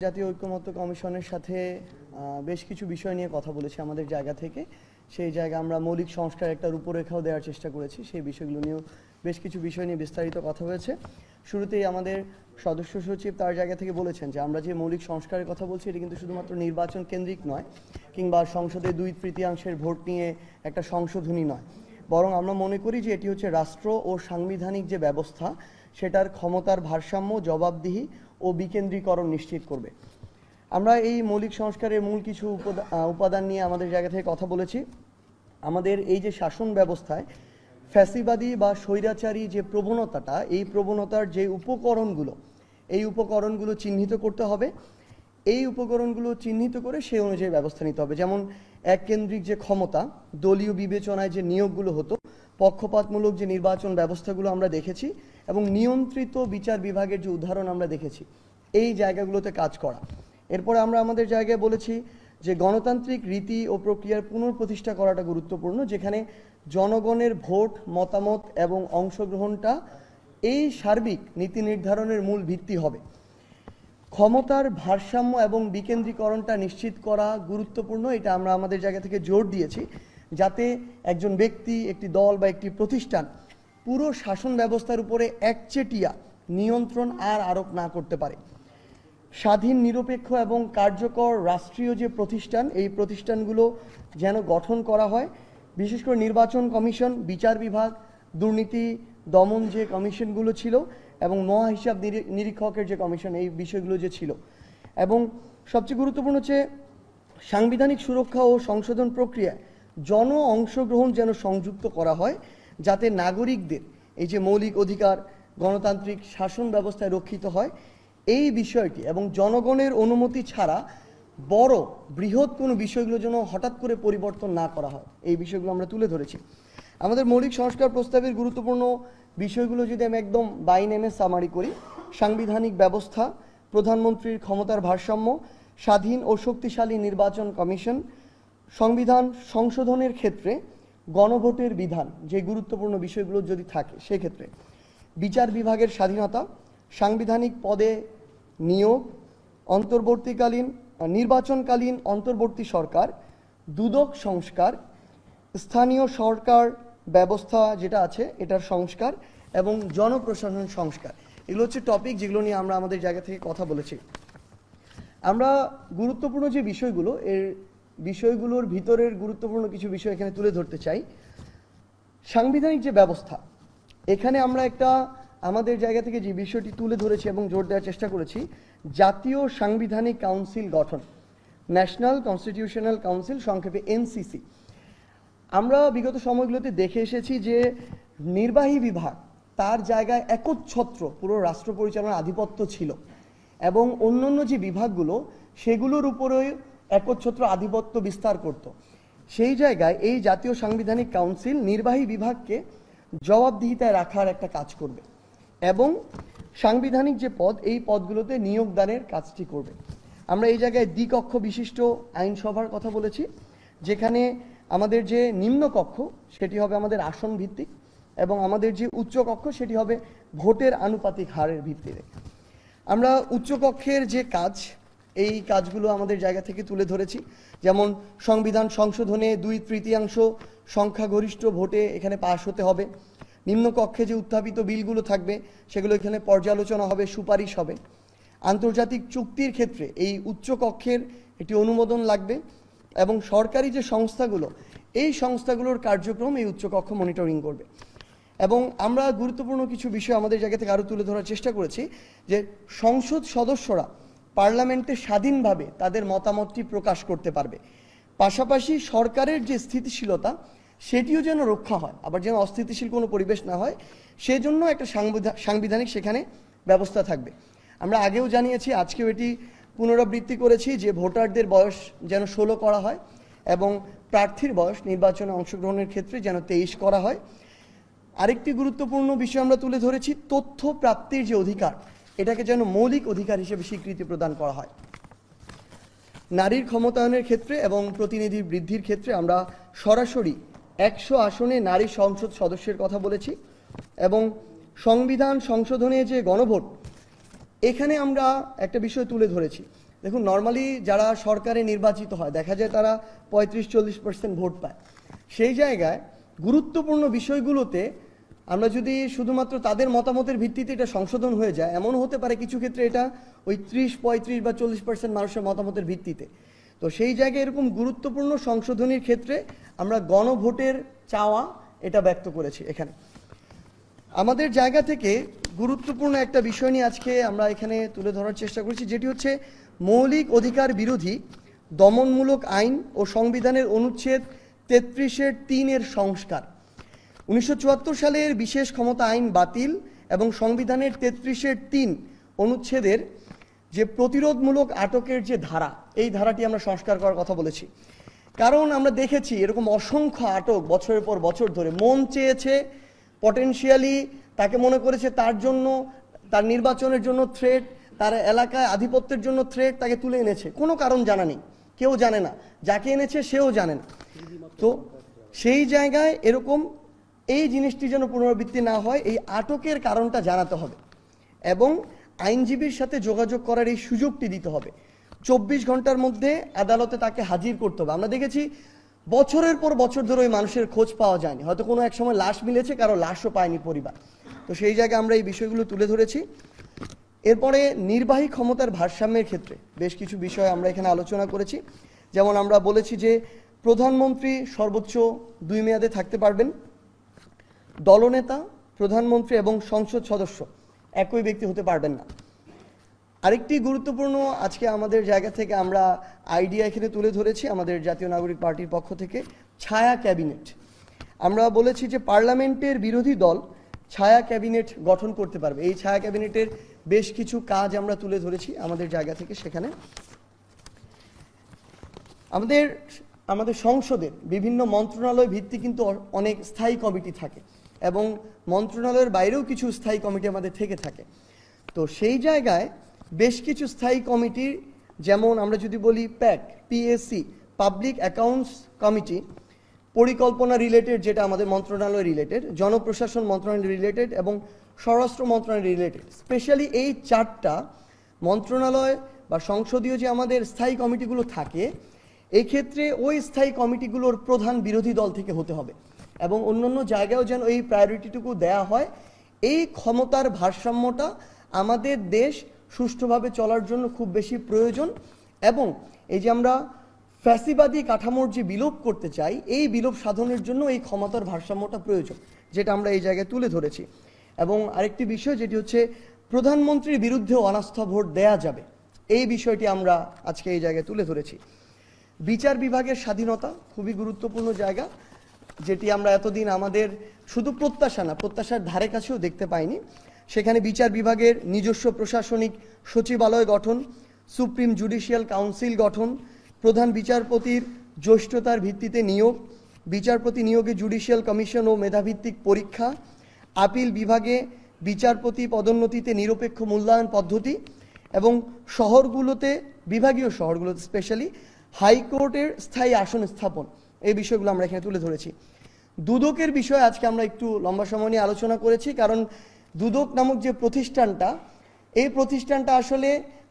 জাতীয় ঐক্যমত্য কমিশনের সাথে বেশ কিছু বিষয় নিয়ে কথা বলেছি আমাদের জায়গা থেকে। সেই জায়গা আমরা মৌলিক সংস্কার একটা রূপরেখাও দেওয়ার চেষ্টা করেছি। সেই বিষয়গুলো নিয়েও বেশ কিছু বিষয় নিয়ে বিস্তারিত কথা হয়েছে। শুরুতেই আমাদের সদস্য সচিব তার জায়গা থেকে বলেছেন যে আমরা যে মৌলিক সংস্কারের কথা বলছি এটি কিন্তু শুধুমাত্র নির্বাচন কেন্দ্রিক নয়, কিংবা সংসদে 2/3 ভোট নিয়ে একটা সংশোধনী নয়, বরং আমরা মনে করি যে এটি হচ্ছে রাষ্ট্র ও সাংবিধানিক যে ব্যবস্থা সেটার ক্ষমতার ভারসাম্য, জবাবদিহি ও বিকেন্দ্রীকরণ নিশ্চিত করবে। আমরা এই মৌলিক সংস্কারের মূল কিছু উপাদান নিয়ে আমাদের জায়গা থেকে কথা বলেছি। আমাদের এই যে শাসন ব্যবস্থায় ফ্যাসিবাদী বা স্বৈরাচারী যে প্রবণতাটা, এই প্রবণতার যে উপকরণগুলো চিহ্নিত করতে হবে। এই উপকরণগুলো চিহ্নিত করে সেই অনুযায়ী ব্যবস্থা নিতে হবে। যেমন এককেন্দ্রিক যে ক্ষমতা, দলীয় বিবেচনায় যে নিয়োগগুলো হতো, পক্ষপাতমূলক যে নির্বাচন ব্যবস্থাগুলো আমরা দেখেছি, এবং নিয়ন্ত্রিত বিচার বিভাগের যে উদাহরণ আমরা দেখেছি, এই জায়গাগুলোতে কাজ করা। এরপরে আমরা আমাদের জায়গায় বলেছি যে গণতান্ত্রিক রীতি ও প্রক্রিয়ার পুনঃপ্রতিষ্ঠা করাটা গুরুত্বপূর্ণ, যেখানে জনগণের ভোট, মতামত এবং অংশগ্রহণটা এই সার্বিক নীতি নির্ধারণের মূল ভিত্তি হবে। ক্ষমতার ভারসাম্য এবং বিকেন্দ্রীকরণটা নিশ্চিত করা গুরুত্বপূর্ণ, এটা আমরা আমাদের জায়গা থেকে জোর দিয়েছি, যাতে একজন ব্যক্তি, একটি দল বা একটি প্রতিষ্ঠান পুরো শাসন ব্যবস্থার উপরে একচেটিয়া নিয়ন্ত্রণ আর আরোপ না করতে পারে। স্বাধীন, নিরপেক্ষ এবং কার্যকর রাষ্ট্রীয় যে প্রতিষ্ঠান, এই প্রতিষ্ঠানগুলো যেন গঠন করা হয়। বিশেষ করে নির্বাচন কমিশন, বিচার বিভাগ, দুর্নীতি দমন যে কমিশনগুলো ছিল, এবং মহাহিসাব নিরীক্ষকের যে কমিশন, এই বিষয়গুলো যে ছিল। এবং সবচেয়ে গুরুত্বপূর্ণ হচ্ছে সাংবিধানিক সুরক্ষা ও সংশোধন প্রক্রিয়ায় জন অংশগ্রহণ যেন সংযুক্ত করা হয়, যাতে নাগরিকদের এই যে মৌলিক অধিকার গণতান্ত্রিক শাসন ব্যবস্থায় রক্ষিত হয়, এই বিষয়টি, এবং জনগণের অনুমতি ছাড়া বৃহৎ কোনো বিষয়গুলো যেন হঠাৎ করে পরিবর্তন না করা হয়, এই বিষয়গুলো আমরা তুলে ধরেছি। আমাদের মৌলিক সংস্কার প্রস্তাবের গুরুত্বপূর্ণ বিষয়গুলো যদি আমি একদম বাই নেমে সামারি করি: সাংবিধানিক ব্যবস্থা, প্রধানমন্ত্রীর ক্ষমতার ভারসাম্য, স্বাধীন ও শক্তিশালী নির্বাচন কমিশন, সংবিধান সংশোধনের ক্ষেত্রে গণভোটের বিধান, যে গুরুত্বপূর্ণ বিষয়গুলো যদি থাকে সেক্ষেত্রে বিচার বিভাগের স্বাধীনতা, সাংবিধানিক পদে নিয়োগ, নির্বাচনকালীন অন্তর্বর্তী সরকার, দুদক সংস্কার, স্থানীয় সরকার ব্যবস্থা যেটা আছে এটার সংস্কার, এবং জনপ্রশাসন সংস্কার। এগুলো হচ্ছে টপিক যেগুলো নিয়ে আমরা আমাদের জায়গা থেকে কথা বলেছি। আমরা গুরুত্বপূর্ণ যে বিষয়গুলো, এর বিষয়গুলোর ভিতরের গুরুত্বপূর্ণ কিছু বিষয় এখানে তুলে ধরতে চাই। সাংবিধানিক যে ব্যবস্থা, এখানে আমরা আমাদের জায়গা থেকে যে বিষয়টি তুলে ধরেছি এবং জোর দেওয়ার চেষ্টা করেছি, জাতীয় সাংবিধানিক কাউন্সিল গঠন, ন্যাশনাল কনস্টিটিউশনাল কাউন্সিল, সংক্ষেপে এনসিসি। আমরা বিগত সময়গুলোতে দেখে এসেছি যে নির্বাহী বিভাগ তার জায়গায় একচ্ছত্র পুরো রাষ্ট্র পরিচালনার আধিপত্য ছিল, এবং অন্যান্য যে বিভাগগুলো সেগুলোর উপরে একচ্ছত্র আধিপত্য বিস্তার করত। সেই জায়গায় এই জাতীয় সাংবিধানিক কাউন্সিল নির্বাহী বিভাগকে জবাবদিহিতায় রাখার একটা কাজ করবে, এবং সাংবিধানিক যে পদ, এই পদগুলোতে নিয়োগদানের কাজটি করবে। আমরা এই জায়গায় দ্বিকক্ষ বিশিষ্ট আইনসভার কথা বলেছি, যেখানে আমাদের যে নিম্ন কক্ষ সেটি হবে আমাদের আসন ভিত্তিক, এবং আমাদের যে উচ্চ কক্ষ সেটি হবে ভোটের আনুপাতিক হারের ভিত্তিতে। আমরা উচ্চকক্ষের যে কাজ, এই কাজগুলো আমাদের জায়গা থেকে তুলে ধরেছি। যেমন সংবিধান সংশোধনে 2/3 সংখ্যাগরিষ্ঠ ভোটে এখানে পাশ হতে হবে। নিম্নকক্ষে যে উত্থাপিত বিলগুলো থাকবে সেগুলো এখানে পর্যালোচনা হবে, সুপারিশ হবে। আন্তর্জাতিক চুক্তির ক্ষেত্রে এই উচ্চকক্ষের একটি অনুমোদন লাগবে, এবং সরকারি যে সংস্থাগুলো, এই সংস্থাগুলোর কার্যক্রম এই উচ্চকক্ষ মনিটরিং করবে। এবং আমরা গুরুত্বপূর্ণ কিছু বিষয় আমাদের জায়গা থেকে আরও তুলে ধরার চেষ্টা করেছি, যে সংসদ সদস্যরা পার্লামেন্টে স্বাধীনভাবে তাদের মতামতটি প্রকাশ করতে পারবে। পাশাপাশি সরকারের যে স্থিতিশীলতা সেটিও যেন রক্ষা হয়, আবার যেন অস্থিতিশীল কোনো পরিবেশ না হয়, সেজন্য একটা সাংবিধানিক সেখানে ব্যবস্থা থাকবে। আমরা আগেও জানিয়েছি, আজকেও এটি পুনরাবৃত্তি করেছি, যে ভোটারদের বয়স যেন 16 করা হয়, এবং প্রার্থীর বয়স নির্বাচনে অংশগ্রহণের ক্ষেত্রে যেন 23 করা হয়। আরেকটি গুরুত্বপূর্ণ বিষয় আমরা তুলে ধরেছি, তথ্য প্রাপ্তির যে অধিকার, এটাকে যেন মৌলিক অধিকার হিসেবে স্বীকৃতি প্রদান করা হয়। নারীর ক্ষমতায়নের ক্ষেত্রে এবং প্রতিনিধি বৃদ্ধির ক্ষেত্রে আমরা সরাসরি 100 আসনে নারী সংসদ সদস্যের কথা বলেছি, এবং সংবিধান সংশোধনে যে গণভোট, এখানে আমরা একটা বিষয় তুলে ধরেছি দেখুন, নর্মালি যারা সরকারে নির্বাচিত হয় দেখা যায় তারা 35-40% ভোট পায়। সেই জায়গায় গুরুত্বপূর্ণ বিষয়গুলোতে আমরা যদি শুধুমাত্র তাদের মতামতের ভিত্তিতে এটা সংশোধন হয়ে যায়, এমনও হতে পারে কিছু ক্ষেত্রে এটা ওই 30-35 বা 40% মানুষের মতামতের ভিত্তিতে। তো সেই জায়গায় এরকম গুরুত্বপূর্ণ সংশোধনীর ক্ষেত্রে আমরা গণভোটের চাওয়া এটা ব্যক্ত করেছি। এখানে আমাদের জায়গা থেকে গুরুত্বপূর্ণ একটা বিষয় নিয়ে আজকে আমরা এখানে তুলে ধরার চেষ্টা করছি, যেটি হচ্ছে মৌলিক অধিকার বিরোধী দমনমূলক আইন ও সংবিধানের অনুচ্ছেদ 33-3 সংস্কার। 1974 সালের বিশেষ ক্ষমতা আইন বাতিল এবং সংবিধানের 33-3 অনুচ্ছেদের যে প্রতিরোধমূলক আটকের যে ধারা, এই ধারাটি আমরা সংস্কার করার কথা বলেছি। কারণ আমরা দেখেছি এরকম অসংখ্য আটক বছরের পর বছর ধরে, মন চেয়েছে, পটেনশিয়ালি তাকে মনে করেছে তার জন্য, তার নির্বাচনের জন্য থ্রেট, তার এলাকায় আধিপত্যের জন্য থ্রেট, তাকে তুলে এনেছে। কোনো কারণ জানা নেই, কেউ জানে না, যাকে এনেছে সেও জানে না। তো সেই জায়গায় এরকম এই জিনিসটি যেন পুনরাবৃত্তি না হয়, এই আটকের কারণটা জানাতে হবে এবং আইনজীবীর সাথে যোগাযোগ করার এই সুযোগটি দিতে হবে। 24 ঘন্টার মধ্যে আদালতে তাকে হাজির করতে হবে। আমরা দেখেছি বছরের পর বছর ধরে ওই মানুষের খোঁজ পাওয়া যায়নি, হয়তো কোনো এক সময় লাশ মিলেছে, কারো লাশও পায়নি পরিবার। তো সেই জায়গায় আমরা এই বিষয়গুলো তুলে ধরেছি। এরপরে নির্বাহী ক্ষমতার ভারসাম্যের ক্ষেত্রে বেশ কিছু বিষয় আমরা এখানে আলোচনা করেছি। যেমন আমরা বলেছি যে প্রধানমন্ত্রী সর্বোচ্চ 2 মেয়াদে থাকতে পারবেন, দলনেতা, প্রধানমন্ত্রী এবং সংসদ সদস্য একই ব্যক্তি হতে পারবেন না। আরেকটি গুরুত্বপূর্ণ আজকে আমাদের জায়গা থেকে আমরা আইডিয়া এখানে তুলে ধরেছি আমাদের জাতীয় নাগরিক পার্টির পক্ষ থেকে, ছায়া ক্যাবিনেট। আমরা বলেছি যে পার্লামেন্টের বিরোধী দল ছায়া ক্যাবিনেট গঠন করতে পারবে। এই ছায়া ক্যাবিনেটের বেশ কিছু কাজ আমরা তুলে ধরেছি আমাদের জায়গা থেকে। সেখানে আমাদের সংসদের বিভিন্ন মন্ত্রণালয় ভিত্তিক কিন্তু অনেক স্থায়ী কমিটি থাকে এবং মন্ত্রণালয়ের বাইরেও কিছু স্থায়ী কমিটি আমাদের থেকে থাকে। তো সেই জায়গায় বেশ কিছু স্থায়ী কমিটির, যেমন আমরা যদি বলি pack, PSC, public accounts committee, পরিকল্পনা রিলেটেড যেটা আমাদের মন্ত্রণালয় রিলেটেড, জনপ্রশাসন মন্ত্রণালয় রিলেটেড এবং স্বরাষ্ট্র মন্ত্রণালয় রিলেটেড, স্পেশালি এই 4টা মন্ত্রণালয় বা সংসদীয় যে আমাদের স্থায়ী কমিটিগুলো থাকে, এই ক্ষেত্রে ওই স্থায়ী কমিটিগুলোর প্রধান বিরোধী দল থেকে হতে হবে এবং অন্যান্য জায়গায়ও যেন এই প্রায়োরিটিটুকু দেয়া হয়। এই ক্ষমতার ভারসাম্যটা আমাদের দেশ সুষ্ঠুভাবে চলার জন্য খুব বেশি প্রয়োজন এবং এই যে আমরা ফ্যাসিবাদী কাঠামোর যে বিলোপ করতে চাই, এই বিলোপ সাধনের জন্য এই ক্ষমতার ভারসাম্যটা প্রয়োজন, যেটা আমরা এই জায়গায় তুলে ধরেছি। এবং আরেকটি বিষয় যেটি হচ্ছে প্রধানমন্ত্রীর বিরুদ্ধেও অনাস্থা ভোট দেয়া যাবে, এই বিষয়টি আমরা আজকে এই জায়গায় তুলে ধরেছি। বিচার বিভাগের স্বাধীনতা খুবই গুরুত্বপূর্ণ জায়গা, যেটি আমরা এতদিন আমাদের শুধু প্রত্যাশা না, প্রত্যাশার ধারে কাছেও দেখতে পাইনি। সেখানে বিচার বিভাগের নিজস্ব প্রশাসনিক সচিবালয় গঠন, সুপ্রিম জুডিশিয়াল কাউন্সিল গঠন, প্রধান বিচারপতির জ্যেষ্ঠতার ভিত্তিতে নিয়োগ, বিচারপতি নিয়োগে জুডিশিয়াল কমিশন ও মেধাভিত্তিক পরীক্ষা, আপিল বিভাগে বিচারপতি পদোন্নতিতে নিরপেক্ষ মূল্যায়ন পদ্ধতি এবং শহরগুলোতে, বিভাগীয় শহরগুলোতে স্পেশালি হাইকোর্টের স্থায়ী আসন স্থাপন, এই বিষয়গুলো আমরা এখানে তুলে ধরেছি। দুদকের বিষয়ে আজকে আমরা একটু লম্বা সময় নিয়ে আলোচনা করেছি, কারণ দুদক নামক যে প্রতিষ্ঠানটা, এই প্রতিষ্ঠানটা আসলে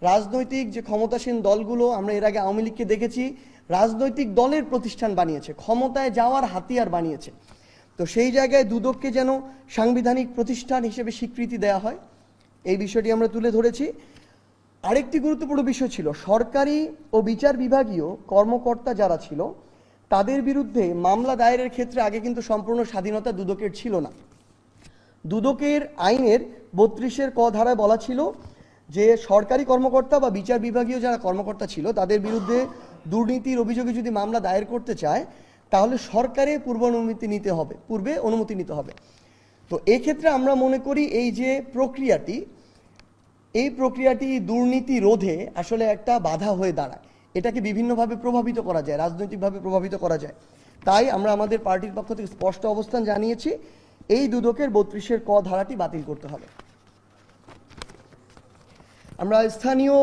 রাজনৈতিক যে ক্ষমতাসীন দলগুলো, আমরা এর আগে আওয়ামী লীগকে দেখেছি রাজনৈতিক দলের প্রতিষ্ঠান বানিয়েছে, ক্ষমতায় যাওয়ার হাতিয়ার বানিয়েছে। তো সেই জায়গায় দুদককে যেন সাংবিধানিক প্রতিষ্ঠান হিসেবে স্বীকৃতি দেওয়া হয়, এই বিষয়টি আমরা তুলে ধরেছি। আরেকটি গুরুত্বপূর্ণ বিষয় ছিল সরকারি ও বিচার বিভাগীয় কর্মকর্তা যারা ছিল তাদের বিরুদ্ধে মামলা দায়েরের ক্ষেত্রে আগে কিন্তু সম্পূর্ণ স্বাধীনতা দুদকের ছিল না। দুদকের আইনের 32 ক ধারায় বলা ছিল যে সরকারি কর্মকর্তা বা বিচার বিভাগীয় যারা কর্মকর্তা ছিল তাদের বিরুদ্ধে দুর্নীতির অভিযোগে যদি মামলা দায়ের করতে চায় তাহলে সরকারের পূর্বে অনুমতি নিতে হবে। তো এই ক্ষেত্রে আমরা মনে করি এই যে প্রক্রিয়াটি দুর্নীতি রোধে আসলে একটা বাধা হয়ে দাঁড়ায়, এটাকে বিভিন্নভাবে প্রভাবিত করা যায়, রাজনৈতিকভাবে প্রভাবিত করা যায়। তাই আমরা আমাদের পার্টির পক্ষ থেকে স্পষ্ট অবস্থান জানিয়েছি, এই দুদকের 32 ক ধারাটি বাতিল করতে হবে। আমরা স্থানীয়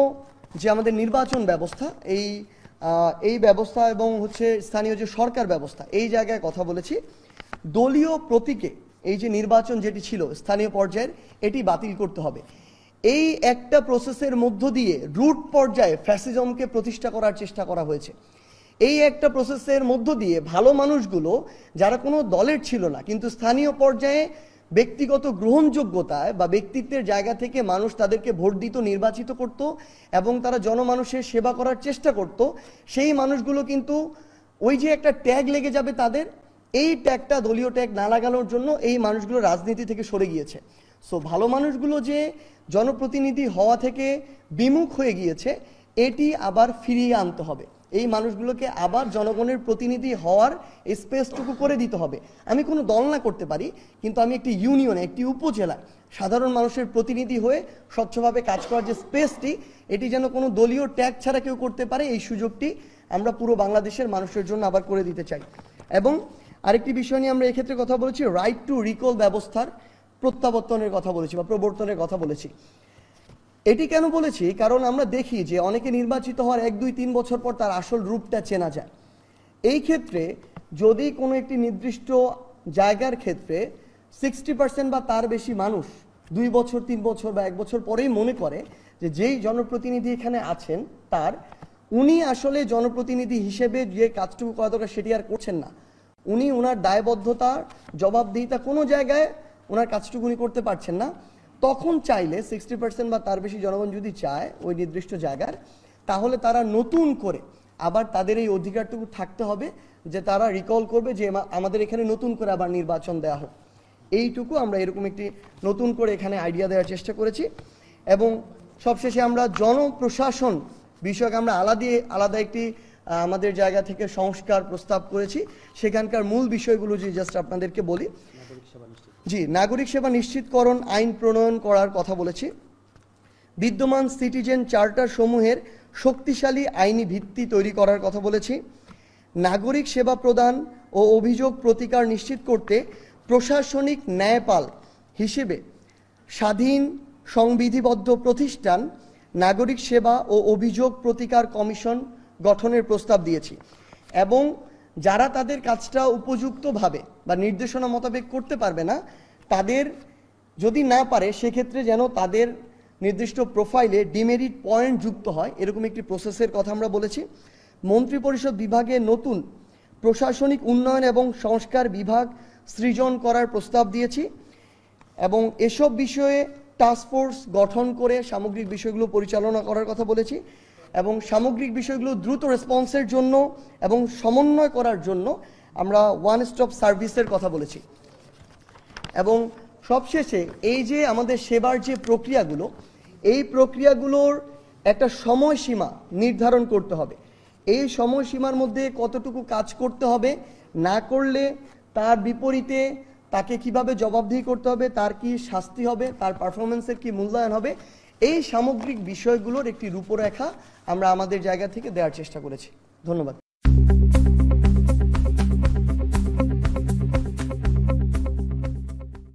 যে আমাদের নির্বাচন ব্যবস্থা, এই ব্যবস্থা এবং হচ্ছে স্থানীয় যে সরকার ব্যবস্থা, এই জায়গায় কথা বলেছি। দলীয় প্রতীকে এই যে নির্বাচন যেটি ছিল স্থানীয় পর্যায়ের, এটি বাতিল করতে হবে। এই একটা প্রসেসের মধ্য দিয়ে রুট পর্যায়ে ফ্যাসিজমকে প্রতিষ্ঠা করার চেষ্টা করা হয়েছে। এই একটা প্রসেসের মধ্য দিয়ে ভালো মানুষগুলো যারা কোনো দলের ছিল না, কিন্তু স্থানীয় পর্যায়ে ব্যক্তিগত গ্রহণযোগ্যতায় বা ব্যক্তিত্বের জায়গা থেকে মানুষ তাদেরকে ভোট দিত, নির্বাচিত করত এবং তারা জনমানুষের সেবা করার চেষ্টা করত, সেই মানুষগুলো কিন্তু ওই যে একটা ট্যাগ লেগে যাবে তাদের, এই ট্যাগটা দলীয় ট্যাগ না লাগানোর জন্য এই মানুষগুলো রাজনীতি থেকে সরে গিয়েছে। সো ভালো মানুষগুলো যে জনপ্রতিনিধি হওয়া থেকে বিমুখ হয়ে গিয়েছে, এটি আবার ফিরিয়ে আনতে হবে। এই মানুষগুলোকে আবার জনগণের প্রতিনিধি হওয়ার স্পেসটুকু করে দিতে হবে। আমি কোনো দল না করতে পারি, কিন্তু আমি একটি ইউনিয়নে, একটি উপজেলায় সাধারণ মানুষের প্রতিনিধি হয়ে স্বচ্ছভাবে কাজ করার যে স্পেসটি, এটি যেন কোনো দলীয় ট্যাগ ছাড়া কেউ করতে পারে, এই সুযোগটি আমরা পুরো বাংলাদেশের মানুষের জন্য আবার করে দিতে চাই। এবং আরেকটি বিষয় নিয়ে আমরা এক্ষেত্রে কথা বলেছি, রাইট টু রিকল ব্যবস্থার প্রত্যাবর্তনের কথা বলেছি বা প্রবর্তনের কথা বলেছি। এটি কেন বলেছি? কারণ আমরা দেখি যে অনেকে নির্বাচিত হওয়ার 1, 2, 3 বছর পর তার আসল রূপটা চেনা যায়। এই ক্ষেত্রে যদি কোনো একটি নির্দিষ্ট জায়গার ক্ষেত্রে 60% বা তার বেশি মানুষ 2 বছর, 3 বছর বা 1 বছর পরেই মনে করে যে যেই জনপ্রতিনিধি এখানে আছেন উনি আসলে জনপ্রতিনিধি হিসেবে যে কাজটুকু করা দরকার সেটি আর করছেন না, উনি ওনার দায়বদ্ধতার জবাবদিহিতা কোনো জায়গায় ওনার কাজটুকু উনি করতে পারছেন না, তখন চাইলে 60% বা তার বেশি জনগণ যদি চায় ওই নির্দিষ্ট জায়গার, তাহলে তারা নতুন করে আবার তাদের এই অধিকারটুকু থাকতে হবে যে তারা রিকল করবে যে আমাদের এখানে নতুন করে আবার নির্বাচন দেওয়া হোক। এইটুকু আমরা এরকম একটি নতুন করে এখানে আইডিয়া দেওয়ার চেষ্টা করেছি। এবং সবশেষে আমরা জনপ্রশাসন বিষয়ক আমরা আলাদা একটি আমাদের জায়গা থেকে সংস্কার প্রস্তাব করেছি। সেখানকার মূল বিষয়গুলো যে জাস্ট আপনাদেরকে বলি। জি, নাগরিক সেবা নিশ্চিতকরণ আইন প্রণয়ন করার কথা বলেছি। বিদ্যমান সিটিজেন চার্টার সমূহের শক্তিশালী আইনি ভিত্তি তৈরি করার কথা বলেছি। নাগরিক সেবা প্রদান ও অভিযোগ প্রতিকার নিশ্চিত করতে প্রশাসনিক ন্যায়পাল হিসেবে স্বাধীন সংবিধিবদ্ধ প্রতিষ্ঠান নাগরিক সেবা ও অভিযোগ প্রতিকার কমিশন গঠনের প্রস্তাব দিয়েছি। এবং যারা তাদের কাজটা উপযুক্তভাবে বা নির্দেশনা মোতাবেক করতে পারবে না, তাদের যদি না পারে সেক্ষেত্রে যেন তাদের নির্দিষ্ট প্রোফাইলে ডিমেরিট পয়েন্ট যুক্ত হয়, এরকম একটি প্রসেসের কথা আমরা বলেছি। মন্ত্রিপরিষদ বিভাগে নতুন প্রশাসনিক উন্নয়ন এবং সংস্কার বিভাগ সৃজন করার প্রস্তাব দিয়েছি এবং এসব বিষয়ে টাস্কফোর্স গঠন করে সামগ্রিক বিষয়গুলো পরিচালনা করার কথা বলেছি এবং সামগ্রিক বিষয়গুলো দ্রুত রেসপন্সের জন্য এবং সমন্বয় করার জন্য আমরা ওয়ান স্টপ সার্ভিসের কথা বলেছি। এবং সবশেষে এই যে আমাদের সেবার যে প্রক্রিয়াগুলো, এই প্রক্রিয়াগুলোর একটা সময়সীমা নির্ধারণ করতে হবে। এই সময়সীমার মধ্যে কতটুকু কাজ করতে হবে, না করলে তার বিপরীতে তাকে কিভাবে জবাবদিহি করতে হবে, তার কি শাস্তি হবে, তার পারফরমেন্সের কি মূল্যায়ন হবে, এই সামগ্রিক বিষয়গুলোর একটি রূপরেখা আমরা আমাদের জায়গা থেকে দেওয়ার চেষ্টা করেছি। ধন্যবাদ।